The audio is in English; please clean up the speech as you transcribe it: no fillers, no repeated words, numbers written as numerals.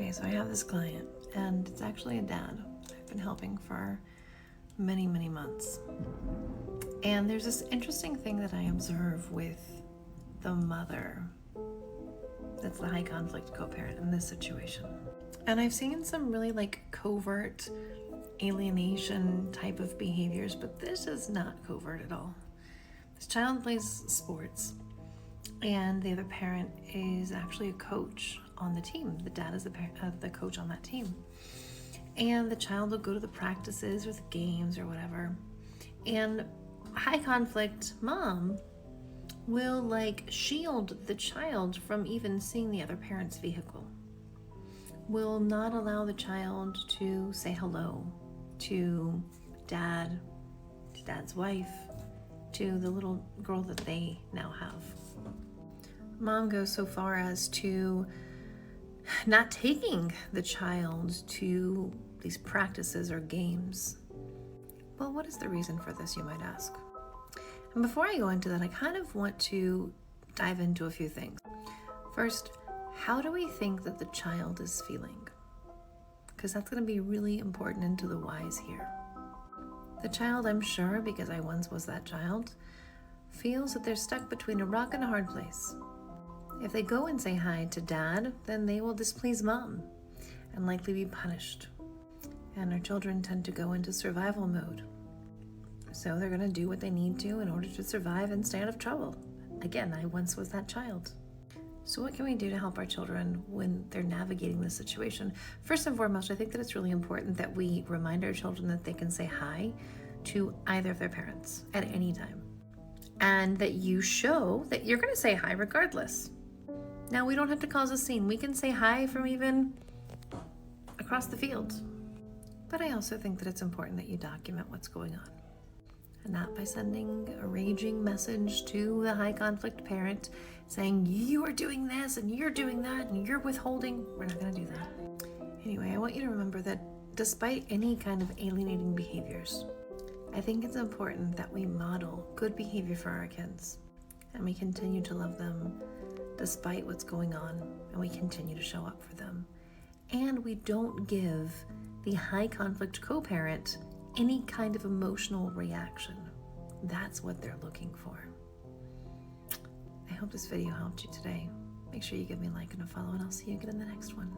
Okay, so I have this client, and it's actually a dad I've been helping for many, many months. And there's this interesting thing that I observe with the mother that's the high conflict co-parent in this situation. And I've seen some really covert alienation type of behaviors, but this is not covert at all. This child plays sports, and the other parent is actually a coach on the team. The dad is the coach on that team. And the child will go to the practices or the games or whatever. And high conflict mom will shield the child from even seeing the other parent's vehicle. Will not allow the child to say hello to dad, to dad's wife, to the little girl that they now have. Mom goes so far as to not taking the child to these practices or games. Well, what is the reason for this, you might ask? And before I go into that, I kind of want to dive into a few things. First, how do we think that the child is feeling? Because that's going to be really important into the whys here. The child, I'm sure, because I once was that child, feels that they're stuck between a rock and a hard place. If they go and say hi to dad, then they will displease mom and likely be punished. And our children tend to go into survival mode. So they're going to do what they need to in order to survive and stay out of trouble. Again, I once was that child. So what can we do to help our children when they're navigating this situation? First and foremost, I think that it's really important that we remind our children that they can say hi to either of their parents at any time. And that you show that you're going to say hi regardless. Now, we don't have to cause a scene. We can say hi from even across the field. But I also think that it's important that you document what's going on. And not by sending a raging message to the high conflict parent saying, you are doing this and you're doing that and you're withholding. We're not going to do that. Anyway, I want you to remember that despite any kind of alienating behaviors, I think it's important that we model good behavior for our kids. And we continue to love them despite what's going on, and we continue to show up for them. And we don't give the high conflict co-parent any kind of emotional reaction. That's what they're looking for. I hope this video helped you today. Make sure you give me a like and a follow, and I'll see you again in the next one.